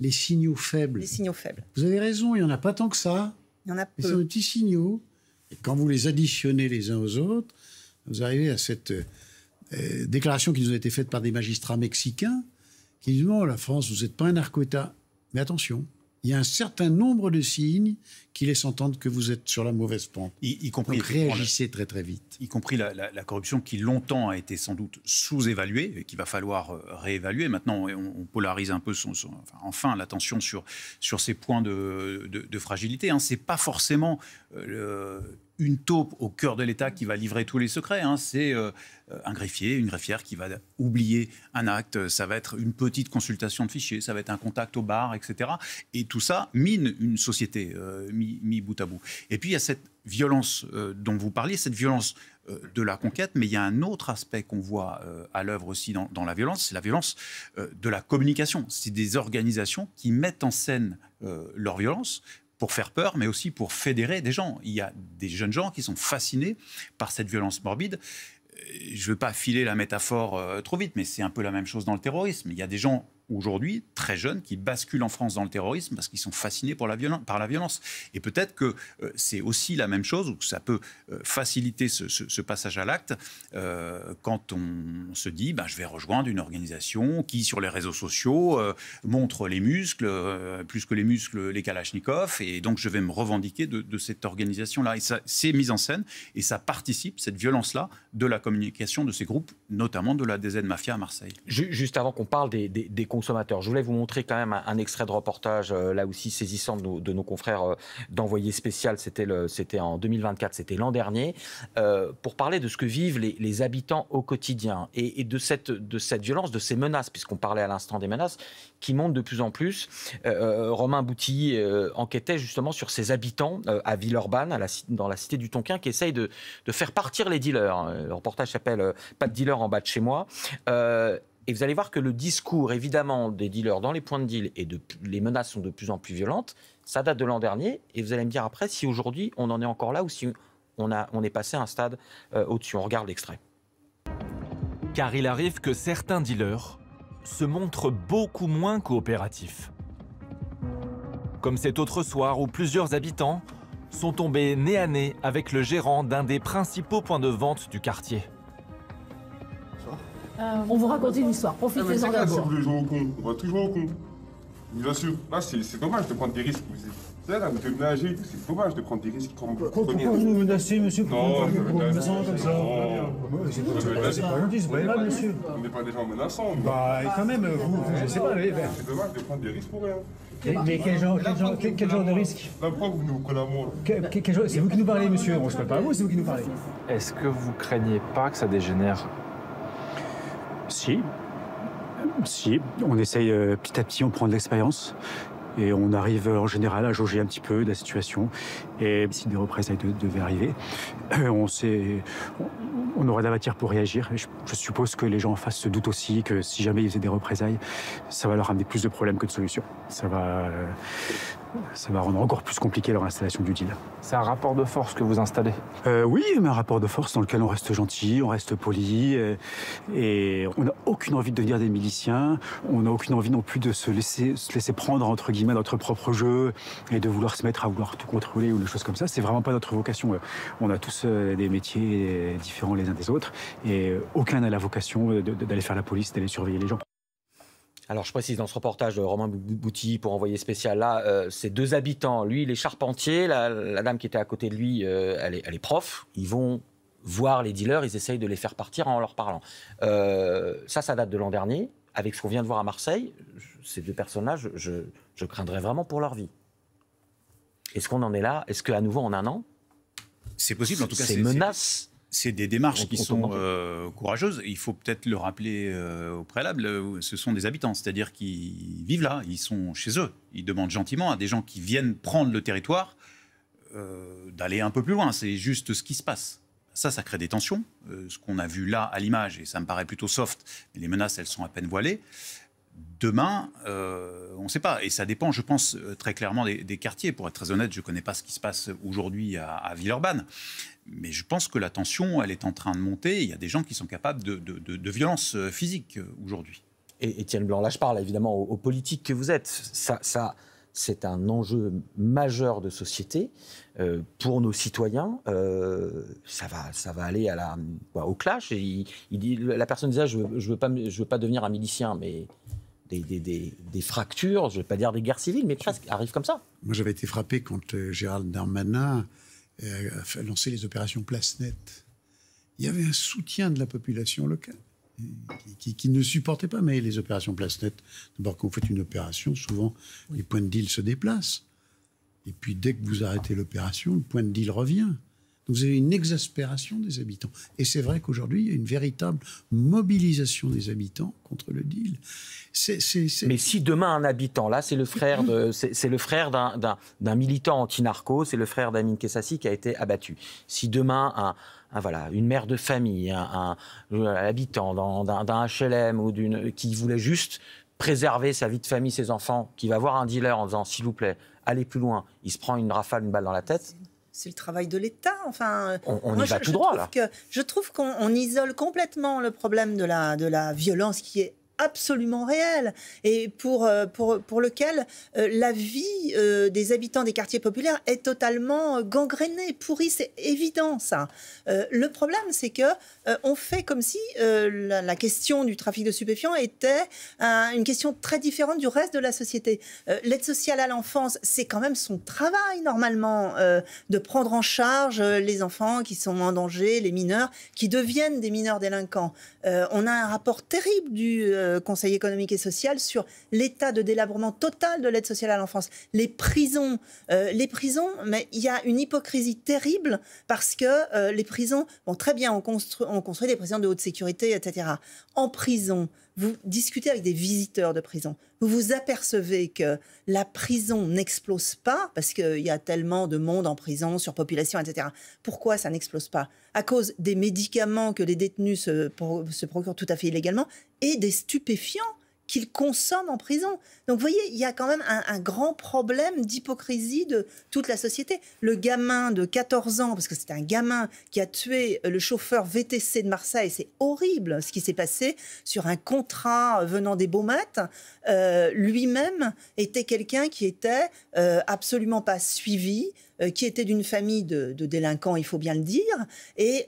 les signaux faibles. Les signaux faibles. Vous avez raison, il n'y en a pas tant que ça. Il y en a peu. Mais ce sont des petits signaux. Et quand vous les additionnez les uns aux autres, vous arrivez à cette déclaration qui nous a été faite par des magistrats mexicains qui disent « Non, la France, vous n'êtes pas un narco-État. » Mais attention, il y a un certain nombre de signes qui laissent entendre que vous êtes sur la mauvaise pente. Y compris, donc réagissez très très vite. Y compris la corruption qui longtemps a été sans doute sous-évaluée et qu'il va falloir réévaluer. Maintenant, on polarise un peu enfin l'attention sur ces points de fragilité. Ce n'est pas forcément une taupe au cœur de l'État qui va livrer tous les secrets. C'est un greffier, une greffière qui va oublier un acte. Ça va être une petite consultation de fichiers, ça va être un contact au bar, etc. Et tout ça mine une société mis bout à bout. Et puis il y a cette violence dont vous parliez, cette violence de la conquête, mais il y a un autre aspect qu'on voit à l'œuvre aussi dans la violence, c'est la violence de la communication. C'est des organisations qui mettent en scène leur violence pour faire peur, mais aussi pour fédérer des gens. Il y a des jeunes gens qui sont fascinés par cette violence morbide. Je ne veux pas filer la métaphore trop vite, mais c'est un peu la même chose dans le terrorisme. Il y a des gens aujourd'hui, très jeunes, qui basculent en France dans le terrorisme parce qu'ils sont fascinés par la violence. Et peut-être que c'est aussi la même chose, ou que ça peut faciliter ce passage à l'acte quand on se dit je vais rejoindre une organisation qui, sur les réseaux sociaux, montre les muscles, plus que les muscles, les kalachnikovs, et donc je vais me revendiquer de cette organisation-là. Et ça, c'est mis en scène, et ça participe, cette violence-là, de la communication de ces groupes, notamment de la DZ Mafia à Marseille. Juste avant qu'on parle des consommateurs, je voulais vous montrer quand même un extrait de reportage, là aussi saisissant de nos confrères d'Envoyé spécial, c'était en 2024, c'était l'an dernier, pour parler de ce que vivent les habitants au quotidien et de cette violence, de ces menaces, puisqu'on parlait à l'instant des menaces, qui montent de plus en plus. Romain Boutilly enquêtait justement sur ces habitants à Villeurbanne, dans la cité du Tonkin, qui essayent de faire partir les dealers. Le reportage s'appelle « Pas de dealer en bas de chez moi ». Et vous allez voir que le discours, évidemment, des dealers dans les points de deal et les menaces sont de plus en plus violentes. Ça date de l'an dernier. Et vous allez me dire après si aujourd'hui, on en est encore là ou si on est passé à un stade au-dessus. On regarde l'extrait. Car il arrive que certains dealers se montrent beaucoup moins coopératifs. Comme cet autre soir où plusieurs habitants sont tombés nez à nez avec le gérant d'un des principaux points de vente du quartier. On vous raconte une histoire, profitez-en d'abord. Si vous voulez jouer au con, on va tout jouer au con. Bien sûr, là c'est dommage de prendre des risques. Vous savez, là, vous devez nager, c'est dommage de prendre des risques comme vous. Pourquoi vous nous menacez, monsieur? Non, je vous menacez comme ça. C'est pas gentil, c'est pas aimable, monsieur. On n'est pas des gens menaçants. Bah, quand même, vous, je sais pas, c'est dommage de prendre des risques pour rien. Mais quel genre de risque? La preuve, vous nous connaissez à moi. C'est vous qui nous parlez, monsieur. On ne se parle pas à vous, c'est vous qui nous parlez. Est-ce que vous craignez pas que ça dégénère? Si, on essaye petit à petit, on prend de l'expérience et on arrive en général à jauger un petit peu de la situation. Et si des représailles devaient arriver, on aurait de la matière pour réagir. Et je suppose que les gens en face se doutent aussi que si jamais ils faisaient des représailles, ça va leur ramener plus de problèmes que de solutions. Ça va rendre encore plus compliqué leur installation du deal. C'est un rapport de force que vous installez? Oui, mais un rapport de force dans lequel on reste gentil, on reste poli, et on n'a aucune envie de devenir des miliciens, on n'a aucune envie non plus de se laisser prendre, entre guillemets, notre propre jeu, et de vouloir se mettre à vouloir tout contrôler ou des choses comme ça. C'est vraiment pas notre vocation. On a tous des métiers différents les uns des autres, et aucun n'a la vocation d'aller faire la police, d'aller surveiller les gens. Alors, je précise, dans ce reportage de Romain Boutilly pour Envoyé spécial, là, c'est 2 habitants. Lui, il est charpentier. La dame qui était à côté de lui, elle est prof. Ils vont voir les dealers. Ils essayent de les faire partir en leur parlant. Ça date de l'an dernier. Avec ce qu'on vient de voir à Marseille, ces 2 personnages, je craindrais vraiment pour leur vie. Est-ce qu'on en est là? Est-ce qu'à nouveau, en un an, c'est possible, en tout cas, ces menaces... C'est des démarches qui sont courageuses. Il faut peut-être le rappeler au préalable, ce sont des habitants, c'est-à-dire qu'ils vivent là, ils sont chez eux. Ils demandent gentiment à des gens qui viennent prendre le territoire d'aller un peu plus loin. C'est juste ce qui se passe. Ça crée des tensions. Ce qu'on a vu là à l'image, et ça me paraît plutôt soft, mais les menaces, elles sont à peine voilées. Demain, on ne sait pas. Et ça dépend, je pense, très clairement des quartiers. Pour être très honnête, je ne connais pas ce qui se passe aujourd'hui à Villeurbanne. Mais je pense que la tension, elle est en train de monter. Il y a des gens qui sont capables de violences physiques aujourd'hui. Et Étienne Blanc, là je parle évidemment aux politiques que vous êtes. Ça, c'est un enjeu majeur de société pour nos citoyens. Ça va aller au clash. Et la personne disait, je veux pas devenir un milicien, mais des fractures, je ne vais pas dire des guerres civiles, mais presque arrivent comme ça. Moi, j'avais été frappé quand Gérald Darmanin a lancé les opérations Place Nette. Il y avait un soutien de la population locale qui ne supportait pas, mais les opérations Place Nette, d'abord, quand vous faites une opération, souvent, les points de deal se déplacent. Et puis, dès que vous arrêtez l'opération, le point de deal revient. Donc, vous avez une exaspération des habitants. Et c'est vrai qu'aujourd'hui, il y a une véritable mobilisation des habitants contre le deal. Mais si demain, un habitant, là, c'est le frère d'un militant anti-narco, c'est le frère d'Amin Kessassi qui a été abattu. Si demain, une mère de famille, un habitant d'un HLM ou qui voulait juste préserver sa vie de famille, ses enfants, qui va voir un dealer en disant, s'il vous plaît, allez plus loin, il se prend une rafale, une balle dans la tête... C'est le travail de l'État. Enfin, on y va tout droit, là. Je trouve qu'on isole complètement le problème de la violence qui est absolument réel et pour lequel la vie des habitants des quartiers populaires est totalement gangrénée, pourrie, c'est évident ça. Le problème, c'est que on fait comme si la question du trafic de stupéfiants était une question très différente du reste de la société. L'aide sociale à l'enfance, c'est quand même son travail normalement de prendre en charge les enfants qui sont en danger, les mineurs qui deviennent des mineurs délinquants. On a un rapport terrible du Conseil économique et social sur l'état de délabrement total de l'aide sociale à l'enfance. Les prisons, mais il y a une hypocrisie terrible parce que les prisons, bon, très bien, on construit des prisons de haute sécurité, etc. En prison, vous discutez avec des visiteurs de prison, vous vous apercevez que la prison n'explose pas parce qu'il y a tellement de monde en prison, surpopulation, etc. Pourquoi ça n'explose pas? À cause des médicaments que les détenus se procurent tout à fait illégalement et des stupéfiants qu'ils consomment en prison. Donc vous voyez, il y a quand même un grand problème d'hypocrisie de toute la société. Le gamin de 14 ans, parce que c'est un gamin qui a tué le chauffeur VTC de Marseille, c'est horrible ce qui s'est passé sur un contrat venant des Baumettes. Lui-même était quelqu'un qui était absolument pas suivi, qui était d'une famille de délinquants, il faut bien le dire, et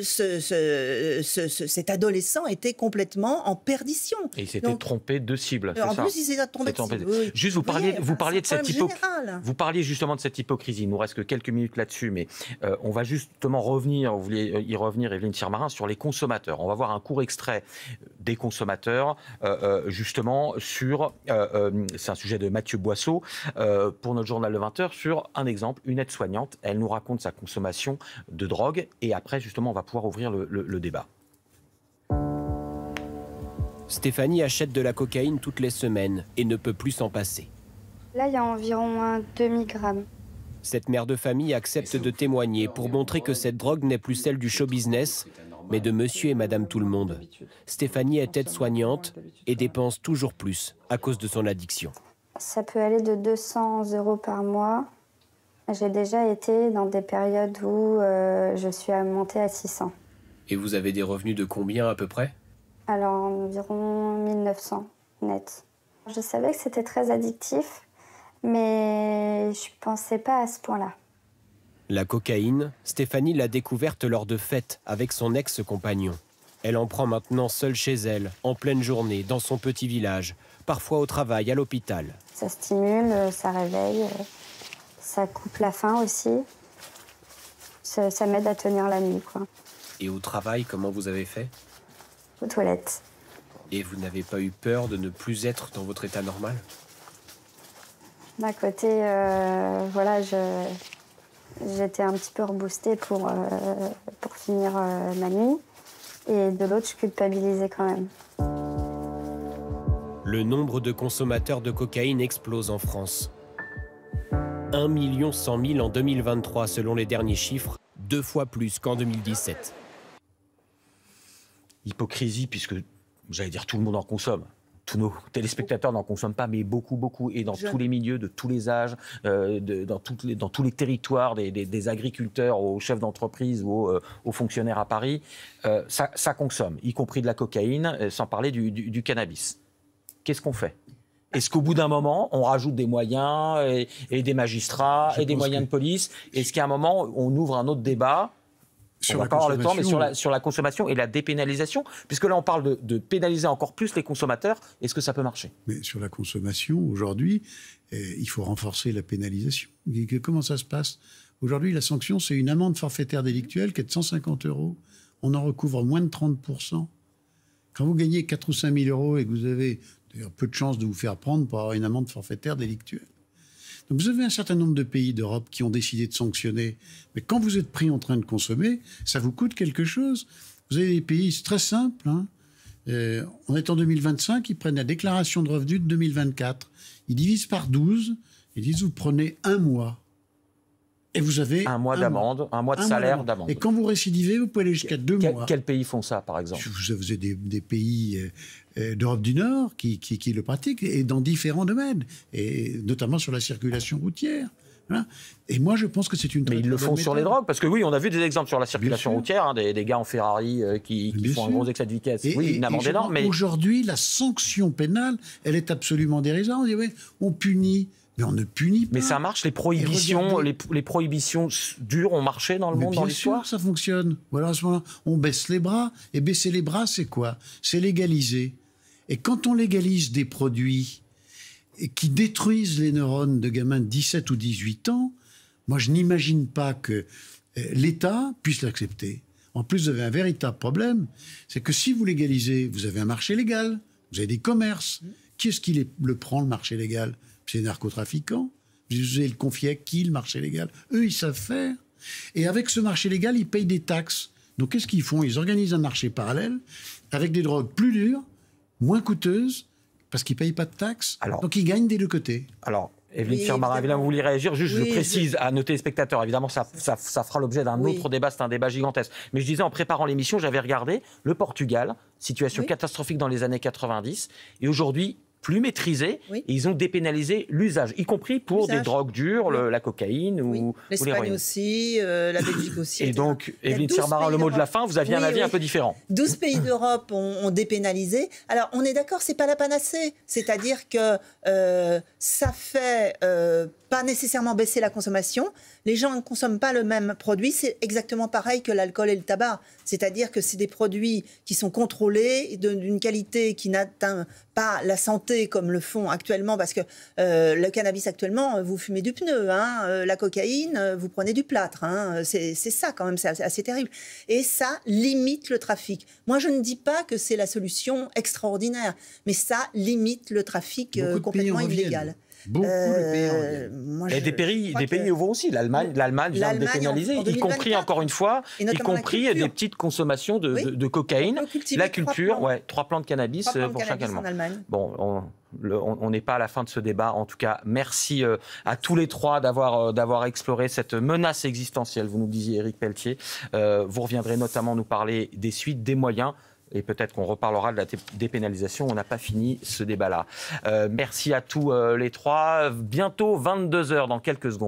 cet adolescent était complètement en perdition. Et il s'était trompé de cible, c'est ça? En plus, il s'était trompé de cible. Oui. Juste, vous parliez de cette hypocrisie. Vous parliez justement de cette hypocrisie. Il nous reste que quelques minutes là-dessus, mais on va justement revenir, vous vouliez y revenir, Évelyne Sirmarin, sur les consommateurs. On va voir un court extrait des consommateurs, justement, sur... c'est un sujet de Mathieu Boisseau, pour notre journal de 20h, sur un exemple, une aide-soignante. Elle nous raconte sa consommation de drogue et après, justement, on va pouvoir ouvrir le débat. Stéphanie achète de la cocaïne toutes les semaines et ne peut plus s'en passer. Là, il y a environ un demi-gramme. Cette mère de famille accepte de témoigner pour montrer que cette drogue n'est plus celle du show business, mais de monsieur et madame tout le monde. Stéphanie est aide-soignante et dépense toujours plus à cause de son addiction. Ça peut aller de 200 € par mois. J'ai déjà été dans des périodes où je suis montée à 600. Et vous avez des revenus de combien à peu près? Alors environ 1900 net. Je savais que c'était très addictif, mais je ne pensais pas à ce point-là. La cocaïne, Stéphanie l'a découverte lors de fêtes avec son ex-compagnon. Elle en prend maintenant seule chez elle, en pleine journée, dans son petit village, parfois au travail, à l'hôpital. Ça stimule, ça réveille, ça coupe la faim aussi. Ça m'aide à tenir la nuit, quoi. Et au travail, comment vous avez fait? Aux toilettes. Et vous n'avez pas eu peur de ne plus être dans votre état normal? D'un côté, voilà, j'étais un petit peu reboostée pour finir ma nuit. Et de l'autre, je culpabilisais quand même. Le nombre de consommateurs de cocaïne explose en France. 1 100 000 en 2023 selon les derniers chiffres, 2 fois plus qu'en 2017. Hypocrisie, puisque, j'allais dire, tout le monde en consomme. Tous nos téléspectateurs n'en consomment pas, mais beaucoup, et dans tous les milieux, de tous les âges, dans tous les territoires, des agriculteurs aux chefs d'entreprise ou aux fonctionnaires à Paris, ça consomme, y compris de la cocaïne, sans parler du cannabis. Qu'est-ce qu'on fait? Est-ce qu'au bout d'un moment, on rajoute des moyens et des magistrats et des moyens de police? Est-ce qu'à un moment, on ouvre un autre débat? On va pas avoir le temps, mais sur la consommation et la dépénalisation, puisque là on parle de pénaliser encore plus les consommateurs, est-ce que ça peut marcher? Mais sur la consommation, aujourd'hui, il faut renforcer la pénalisation. Comment ça se passe? Aujourd'hui, la sanction, c'est une amende forfaitaire délictuelle qui est de 150 €. On en recouvre moins de 30%. Quand vous gagnez 4 ou 5 000 € et que vous avez d'ailleurs peu de chances de vous faire prendre pour avoir une amende forfaitaire délictuelle. Donc vous avez un certain nombre de pays d'Europe qui ont décidé de sanctionner. Mais quand vous êtes pris en train de consommer, ça vous coûte quelque chose. Vous avez des pays, c'est très simple. On est en 2025, ils prennent la déclaration de revenus de 2024. Ils divisent par 12, ils disent vous prenez 1 mois. Et vous avez un mois d'amende, un mois de salaire d'amende. Et quand vous récidivez, vous pouvez aller jusqu'à 2 mois. Quels pays font ça, par exemple? Vous avez des pays d'Europe du Nord qui le pratiquent, et dans différents domaines, et notamment sur la circulation routière. Hein. Et moi, je pense que c'est une très Mais ils le font sur les drogues, parce que oui, on a vu des exemples sur la circulation routière, des gars en Ferrari qui font un gros excès de vitesse. Oui, une amende énorme. Mais aujourd'hui, la sanction pénale, elle est absolument dérisoire. On dit, oui, on punit. Mais on ne punit pas. Mais ça marche, les prohibitions dures ont marché dans le monde, dans l'histoire? Bien sûr, ça fonctionne. Voilà, à ce moment-là, on baisse les bras. Et baisser les bras, c'est quoi? C'est légaliser. Et quand on légalise des produits qui détruisent les neurones de gamins de 17 ou 18 ans, moi, je n'imagine pas que l'État puisse l'accepter. En plus, vous avez un véritable problème, c'est que si vous légalisez, vous avez un marché légal, vous avez des commerces. Qui est-ce qui le prend, le marché légal? C'est les narcotrafiquants. Vous allez le confier à qui, le marché légal? Eux, ils savent faire. Et avec ce marché légal, ils payent des taxes. Donc, qu'est-ce qu'ils font? Ils organisent un marché parallèle avec des drogues plus dures, moins coûteuses, parce qu'ils ne payent pas de taxes. Donc, ils gagnent des deux côtés. Alors, Evelyne Firmara, évidemment, vous voulez réagir? Juste, je précise à nos téléspectateurs, évidemment, ça fera l'objet d'un autre débat, c'est un débat gigantesque. Mais je disais, en préparant l'émission, j'avais regardé le Portugal, situation catastrophique dans les années 90, et aujourd'hui, plus maîtrisés, et ils ont dépénalisé l'usage, y compris pour des drogues dures, la cocaïne ou l'Espagne aussi, la Belgique aussi. Et donc, Evelyne Firmara, le mot de la fin, vous aviez un avis un peu différent. 12 pays d'Europe ont dépénalisé. Alors, on est d'accord, c'est pas la panacée. C'est-à-dire que ça fait pas nécessairement baisser la consommation. Les gens ne consomment pas le même produit. C'est exactement pareil que l'alcool et le tabac. C'est-à-dire que c'est des produits qui sont contrôlés, d'une qualité qui n'atteint pas la santé comme le font actuellement, parce que le cannabis actuellement, vous fumez du pneu, la cocaïne, vous prenez du plâtre. C'est ça quand même, c'est assez terrible. Et ça limite le trafic. Moi, je ne dis pas que c'est la solution extraordinaire, mais ça limite le trafic complètement illégal. Beaucoup de pays en Et des pays nouveaux aussi. L'Allemagne vient de dépénaliser, y compris, encore une fois, y compris des petites consommations de cocaïne. La culture, 3 plants de cannabis pour chaque Allemand. Bon, on n'est pas à la fin de ce débat. En tout cas, merci à tous les trois d'avoir exploré cette menace existentielle. Vous nous disiez, Éric Pelletier. Vous reviendrez notamment nous parler des suites, des moyens. Et peut-être qu'on reparlera de la dépénalisation. On n'a pas fini ce débat-là. Merci à tous les trois. Bientôt 22h dans quelques secondes.